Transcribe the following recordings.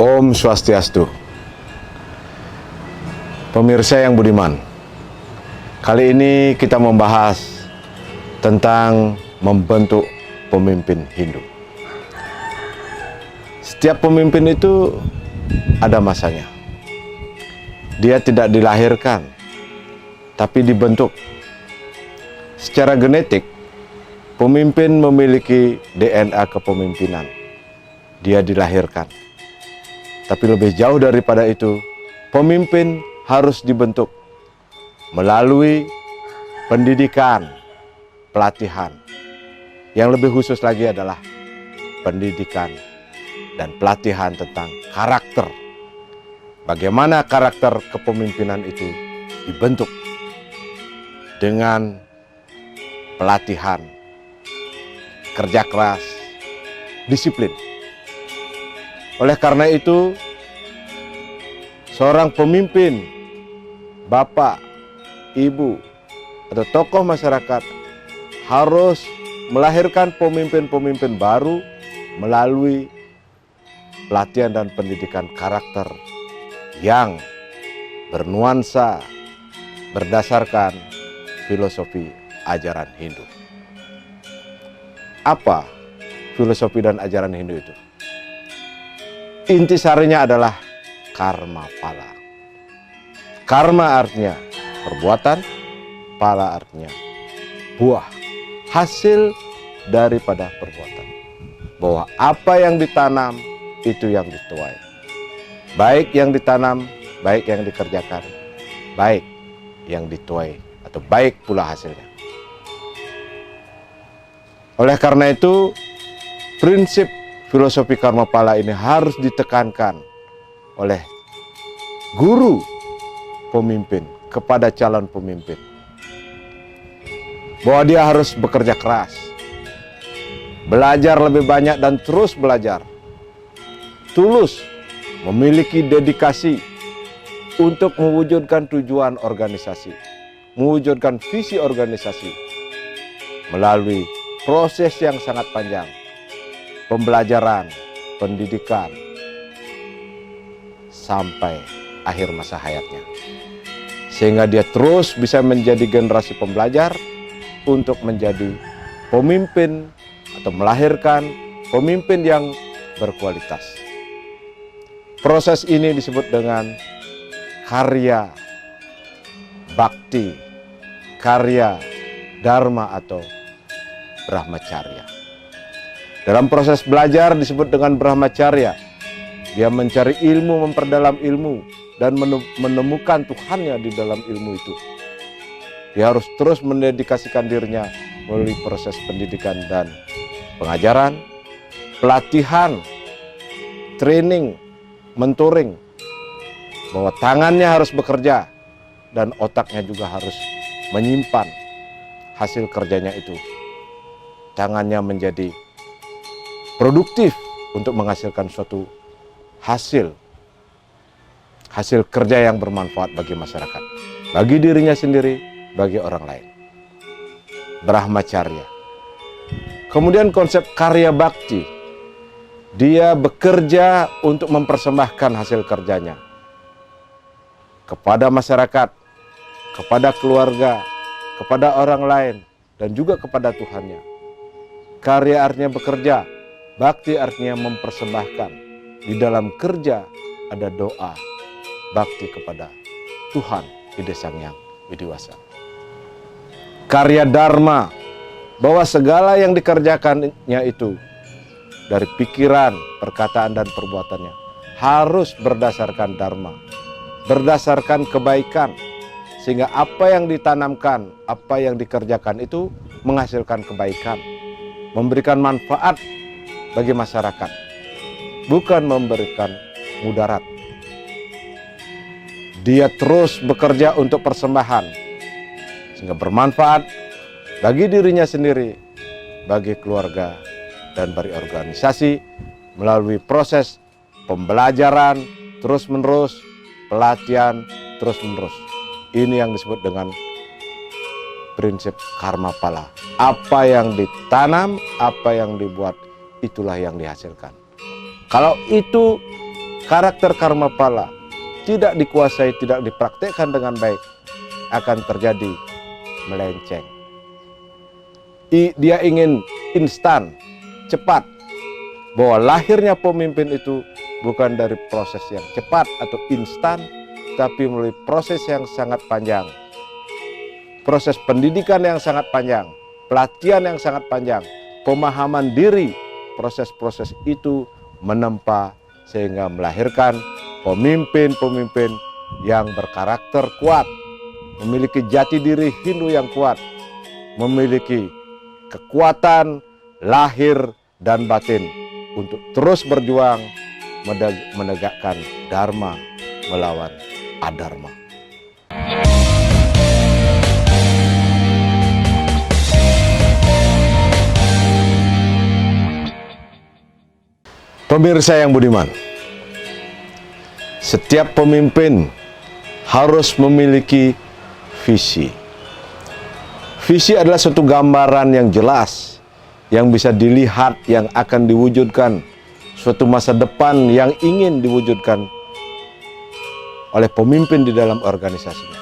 Om Swastiastu. Pemirsa yang budiman, kali ini kita membahas tentang membentuk pemimpin Hindu. Setiap pemimpin itu ada masanya. Dia tidak dilahirkan, tapi dibentuk. Secara genetik, pemimpin memiliki DNA kepemimpinan. Dia dilahirkan. Tapi lebih jauh daripada itu, pemimpin harus dibentuk melalui pendidikan, pelatihan. Yang lebih khusus lagi adalah pendidikan dan pelatihan tentang karakter. Bagaimana karakter kepemimpinan itu dibentuk dengan pelatihan, kerja keras, disiplin. Oleh karena itu, seorang pemimpin, bapak, ibu, atau tokoh masyarakat harus melahirkan pemimpin-pemimpin baru melalui pelatihan dan pendidikan karakter yang bernuansa berdasarkan filosofi ajaran Hindu. Apa filosofi dan ajaran Hindu itu? Intisarinya adalah karma pala. Karma artinya perbuatan, pala artinya buah, hasil daripada perbuatan. Bahwa apa yang ditanam itu yang dituai. Baik yang ditanam, baik yang dikerjakan, baik yang dituai atau baik pula hasilnya. Oleh karena itu, prinsip filosofi karma pala ini harus ditekankan oleh guru pemimpin kepada calon pemimpin. Bahwa dia harus bekerja keras, belajar lebih banyak dan terus belajar. Tulus, memiliki dedikasi untuk mewujudkan tujuan organisasi, mewujudkan visi organisasi melalui proses yang sangat panjang. Pembelajaran, pendidikan, sampai akhir masa hayatnya. Sehingga dia terus bisa menjadi generasi pembelajar untuk menjadi pemimpin atau melahirkan pemimpin yang berkualitas. Proses ini disebut dengan karya bakti, karya dharma atau brahmacharya. Dalam proses belajar disebut dengan brahmacharya. Dia mencari ilmu, memperdalam ilmu, dan menemukan Tuhannya di dalam ilmu itu. Dia harus terus mendedikasikan dirinya melalui proses pendidikan dan pengajaran, pelatihan, training, mentoring. Bahwa tangannya harus bekerja dan otaknya juga harus menyimpan hasil kerjanya itu. Tangannya menjadi produktif untuk menghasilkan suatu hasil kerja yang bermanfaat bagi masyarakat, bagi dirinya sendiri, bagi orang lain. Brahmacharya. Kemudian konsep karya bakti. Dia bekerja untuk mempersembahkan hasil kerjanya kepada masyarakat, kepada keluarga, kepada orang lain, dan juga kepada Tuhannya. Karya artinya bekerja. Bakti artinya mempersembahkan. Di dalam kerja ada doa bakti kepada Tuhan Ide Sang Hyang Widiwasa. Karya dharma, bahwa segala yang dikerjakannya itu dari pikiran, perkataan dan perbuatannya harus berdasarkan dharma, berdasarkan kebaikan, sehingga apa yang ditanamkan, apa yang dikerjakan itu menghasilkan kebaikan, memberikan manfaat bagi masyarakat, bukan memberikan mudarat. Dia terus bekerja untuk persembahan, sehingga bermanfaat bagi dirinya sendiri, bagi keluarga, dan bagi organisasi melalui proses pembelajaran terus-menerus, pelatihan terus-menerus. Ini yang disebut dengan prinsip karma pala. Apa yang ditanam, apa yang dibuat, itulah yang dihasilkan. Kalau itu karakter karma pala tidak dikuasai, tidak dipraktekkan dengan baik, akan terjadi melenceng. Dia ingin instan, cepat, bahwa lahirnya pemimpin itu bukan dari proses yang cepat atau instan, tapi melalui proses yang sangat panjang. Proses pendidikan yang sangat panjang, pelatihan yang sangat panjang, pemahaman diri, proses-proses itu menempa sehingga melahirkan pemimpin-pemimpin yang berkarakter kuat, memiliki jati diri Hindu yang kuat, memiliki kekuatan lahir dan batin untuk terus berjuang menegakkan dharma melawan adharma. Pemirsa yang budiman, setiap pemimpin harus memiliki visi. Visi adalah suatu gambaran yang jelas, yang bisa dilihat, yang akan diwujudkan, suatu masa depan yang ingin diwujudkan oleh pemimpin di dalam organisasinya.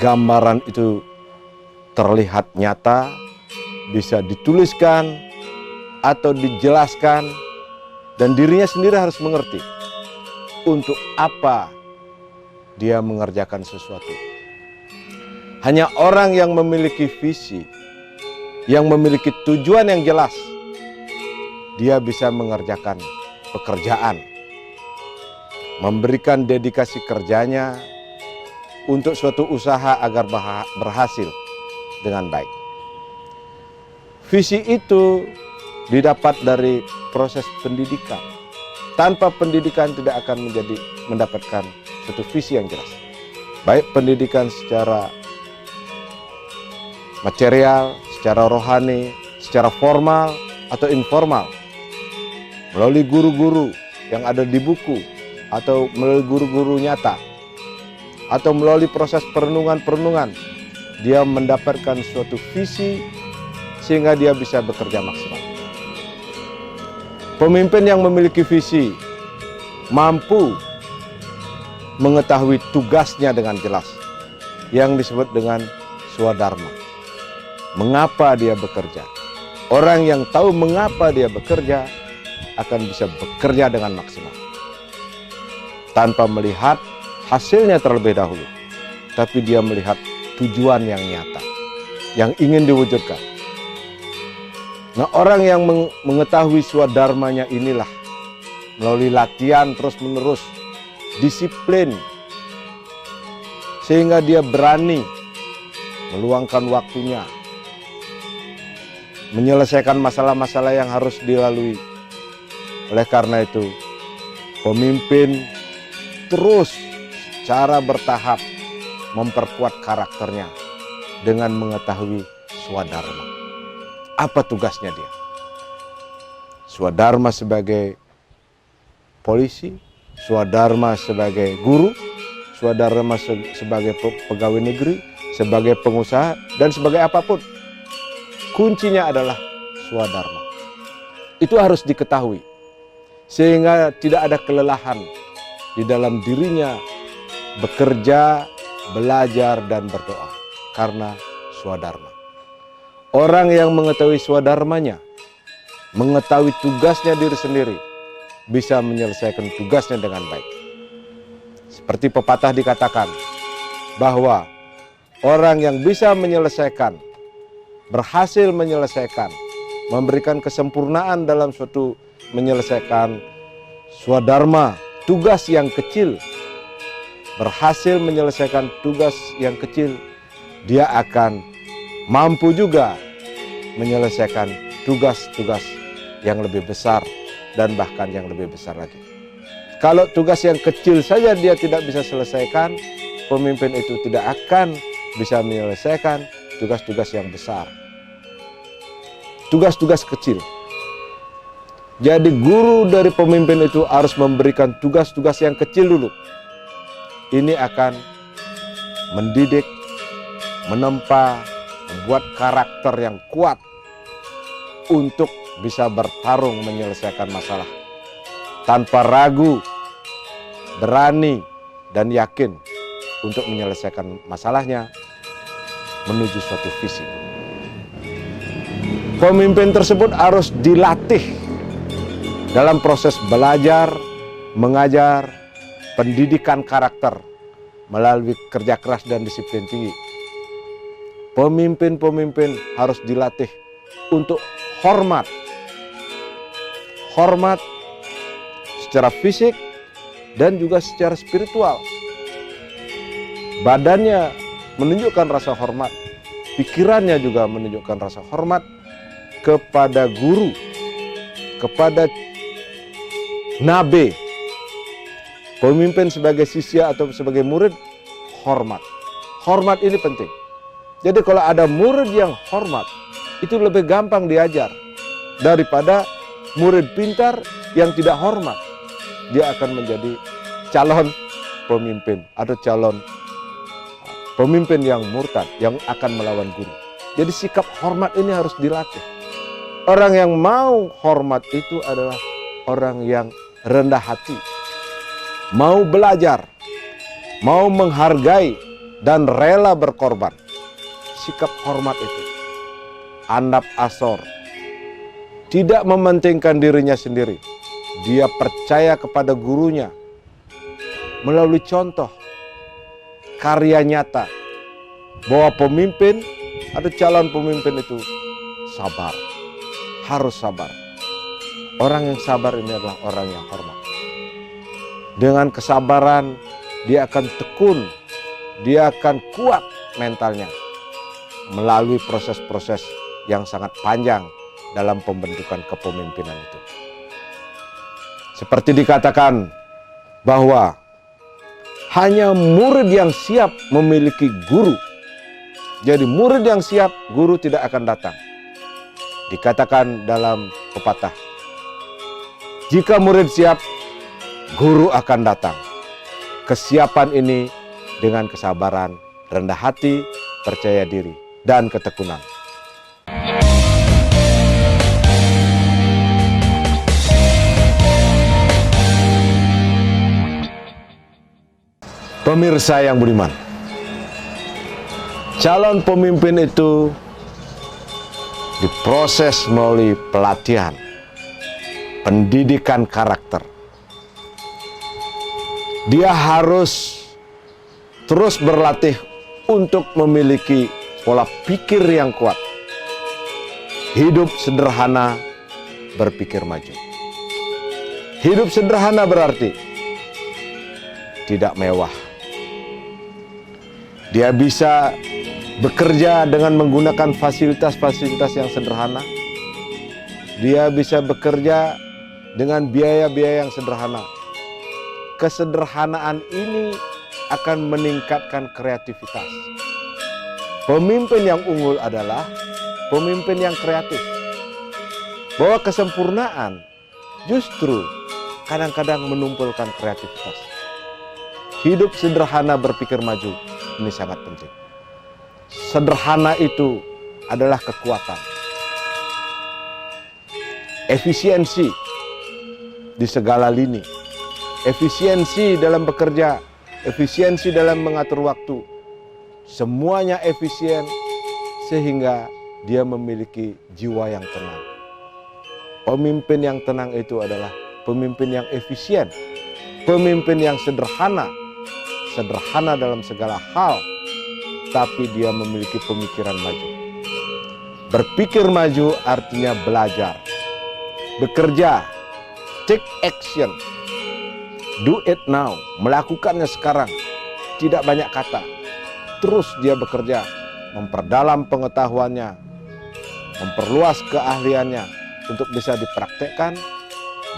Gambaran itu terlihat nyata, bisa dituliskan atau dijelaskan, dan dirinya sendiri harus mengerti untuk apa dia mengerjakan sesuatu. Hanya orang yang memiliki visi, yang memiliki tujuan yang jelas, dia bisa mengerjakan pekerjaan, memberikan dedikasi kerjanya untuk suatu usaha agar berhasil dengan baik. Visi itu didapat dari proses pendidikan. Tanpa pendidikan tidak akan mendapatkan suatu visi yang jelas. Baik pendidikan secara material, secara rohani, secara formal atau informal, melalui guru-guru yang ada di buku, atau melalui guru-guru nyata, atau melalui proses perenungan-perenungan, dia mendapatkan suatu visi sehingga dia bisa bekerja maksimal. Pemimpin yang memiliki visi mampu mengetahui tugasnya dengan jelas, yang disebut dengan swadharma. Mengapa dia bekerja? Orang yang tahu mengapa dia bekerja akan bisa bekerja dengan maksimal, tanpa melihat hasilnya terlebih dahulu, tapi dia melihat tujuan yang nyata, yang ingin diwujudkan. Nah, orang yang mengetahui swadharmanya inilah melalui latihan terus-menerus, disiplin, sehingga dia berani meluangkan waktunya, menyelesaikan masalah-masalah yang harus dilalui. Oleh karena itu, pemimpin terus secara bertahap memperkuat karakternya dengan mengetahui swadharma. Apa tugasnya dia? Swadharma sebagai polisi, swadharma sebagai guru, swadharma sebagai pegawai negeri, sebagai pengusaha, dan sebagai apapun. Kuncinya adalah swadharma. Itu harus diketahui, sehingga tidak ada kelelahan di dalam dirinya bekerja, belajar, dan berdoa karena swadharma. Orang yang mengetahui swadharmanya, mengetahui tugasnya diri sendiri, bisa menyelesaikan tugasnya dengan baik. Seperti pepatah dikatakan bahwa orang yang bisa menyelesaikan, berhasil menyelesaikan, memberikan kesempurnaan dalam suatu menyelesaikan swadharma, tugas yang kecil, berhasil menyelesaikan tugas yang kecil, dia akan mampu juga menyelesaikan tugas-tugas yang lebih besar dan bahkan yang lebih besar lagi. Kalau tugas yang kecil saja dia tidak bisa selesaikan, pemimpin itu tidak akan bisa menyelesaikan tugas-tugas yang besar. Tugas-tugas kecil. Jadi guru dari pemimpin itu harus memberikan tugas-tugas yang kecil dulu. Ini akan mendidik, menempa, membuat karakter yang kuat untuk bisa bertarung menyelesaikan masalah tanpa ragu, berani dan yakin untuk menyelesaikan masalahnya menuju suatu visi. Pemimpin tersebut harus dilatih dalam proses belajar, mengajar, pendidikan karakter melalui kerja keras dan disiplin tinggi. Pemimpin-pemimpin harus dilatih untuk hormat. Hormat secara fisik dan juga secara spiritual. Badannya menunjukkan rasa hormat, pikirannya juga menunjukkan rasa hormat kepada guru, kepada nabi. Pemimpin sebagai sisya atau sebagai murid, hormat. Hormat ini penting. Jadi kalau ada murid yang hormat, itu lebih gampang diajar daripada murid pintar yang tidak hormat. Dia akan menjadi calon pemimpin atau calon pemimpin yang murtad, yang akan melawan guru. Jadi sikap hormat ini harus dilatih. Orang yang mau hormat itu adalah orang yang rendah hati, mau belajar, mau menghargai, dan rela berkorban. Sikap hormat itu andap asor, tidak mementingkan dirinya sendiri. Dia percaya kepada gurunya melalui contoh karya nyata bahwa pemimpin atau calon pemimpin itu sabar, harus sabar. Orang yang sabar ini adalah orang yang hormat. Dengan kesabaran dia akan tekun, dia akan kuat mentalnya melalui proses-proses yang sangat panjang dalam pembentukan kepemimpinan itu. Seperti dikatakan bahwa hanya murid yang siap memiliki guru. Jadi murid yang siap, guru tidak akan datang. Dikatakan dalam pepatah, jika murid siap, guru akan datang. Kesiapan ini dengan kesabaran, rendah hati, percaya diri, dan ketekunan. Pemirsa yang budiman, calon pemimpin itu diproses melalui pelatihan, pendidikan karakter. Dia harus terus berlatih untuk memiliki pola pikir yang kuat. Hidup sederhana, berpikir maju. Hidup sederhana berarti tidak mewah. Dia bisa bekerja dengan menggunakan fasilitas-fasilitas yang sederhana. Dia bisa bekerja dengan biaya-biaya yang sederhana. Kesederhanaan ini akan meningkatkan kreativitas. Pemimpin yang unggul adalah pemimpin yang kreatif. Bahwa kesempurnaan justru kadang-kadang menumpulkan kreativitas. Hidup sederhana, berpikir maju, ini sangat penting. Sederhana itu adalah kekuatan. Efisiensi di segala lini. Efisiensi dalam bekerja, efisiensi dalam mengatur waktu. Semuanya efisien sehingga dia memiliki jiwa yang tenang. Pemimpin yang tenang itu adalah pemimpin yang efisien. Pemimpin yang sederhana. Sederhana dalam segala hal, tapi dia memiliki pemikiran maju. Berpikir maju artinya belajar, bekerja, take action, do it now, melakukannya sekarang, tidak banyak kata. Terus dia bekerja, memperdalam pengetahuannya, memperluas keahliannya untuk bisa dipraktekkan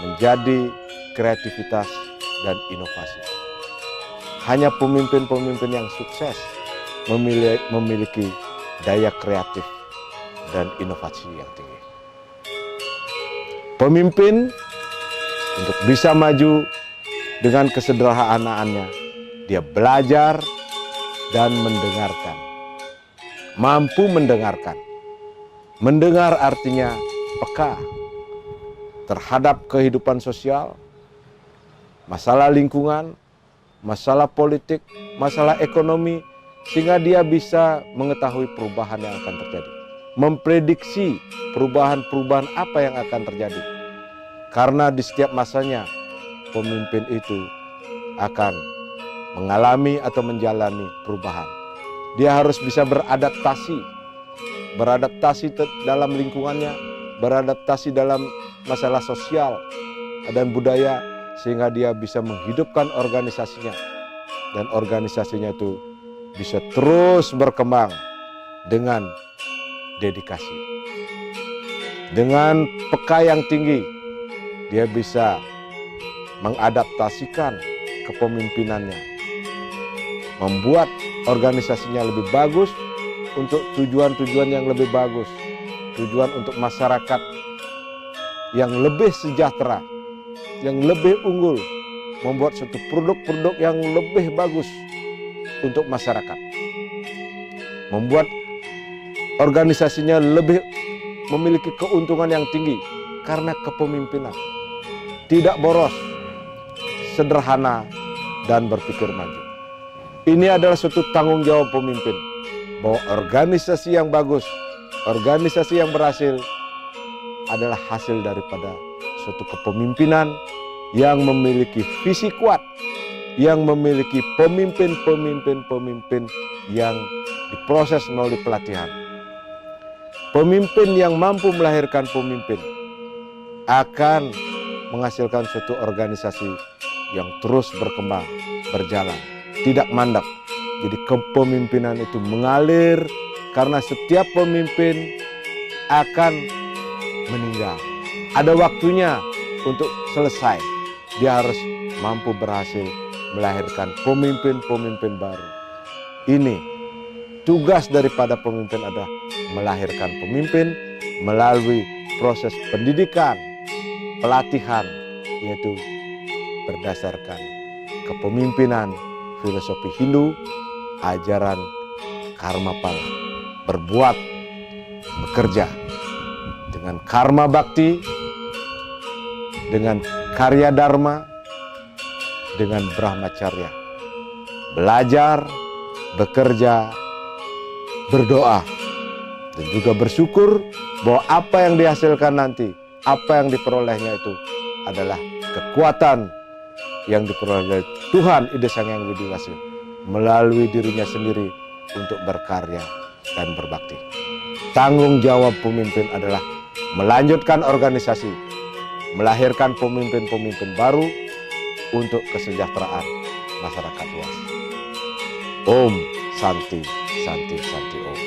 menjadi kreativitas dan inovasi. Hanya pemimpin-pemimpin yang sukses memiliki daya kreatif dan inovasi yang tinggi. Pemimpin untuk bisa maju dengan kesederhanaannya, dia belajar dan mendengarkan. Mampu mendengarkan. Mendengar artinya peka terhadap kehidupan sosial, masalah lingkungan, masalah politik, masalah ekonomi, sehingga dia bisa mengetahui perubahan yang akan terjadi, memprediksi perubahan-perubahan apa yang akan terjadi. Karena di setiap masanya pemimpin itu akan mengalami atau menjalani perubahan. Dia harus bisa beradaptasi dalam lingkungannya, beradaptasi dalam masalah sosial dan budaya, sehingga dia bisa menghidupkan organisasinya, dan organisasinya itu bisa terus berkembang dengan dedikasi. Dengan peka yang tinggi, dia bisa mengadaptasikan kepemimpinannya, membuat organisasinya lebih bagus untuk tujuan-tujuan yang lebih bagus, tujuan untuk masyarakat yang lebih sejahtera, yang lebih unggul, membuat suatu produk-produk yang lebih bagus untuk masyarakat, membuat organisasinya lebih memiliki keuntungan yang tinggi karena kepemimpinan. Tidak boros, sederhana, dan berpikir maju. Ini adalah suatu tanggung jawab pemimpin, bahwa organisasi yang bagus, organisasi yang berhasil adalah hasil daripada suatu kepemimpinan yang memiliki visi kuat, yang memiliki pemimpin yang diproses melalui pelatihan. Pemimpin yang mampu melahirkan pemimpin akan menghasilkan suatu organisasi yang terus berkembang, berjalan, tidak mandek. Jadi kepemimpinan itu mengalir karena setiap pemimpin akan meninggal. Ada waktunya untuk selesai. Dia harus mampu berhasil melahirkan pemimpin-pemimpin baru. Ini tugas daripada pemimpin adalah melahirkan pemimpin melalui proses pendidikan, pelatihan, yaitu berdasarkan kepemimpinan filosofi Hindu, ajaran Karmapala, berbuat, bekerja dengan karma bakti, dengan karya dharma, dengan brahmacharya, belajar, bekerja, berdoa, dan juga bersyukur bahwa apa yang dihasilkan nanti, apa yang diperolehnya itu adalah kekuatan yang diperoleh dari Tuhan Ida Sang Hyang Widi Wasi melalui dirinya sendiri untuk berkarya dan berbakti. Tanggung jawab pemimpin adalah melanjutkan organisasi, melahirkan pemimpin-pemimpin baru untuk kesejahteraan masyarakat luas. Om Santi, Santi, Santi Om.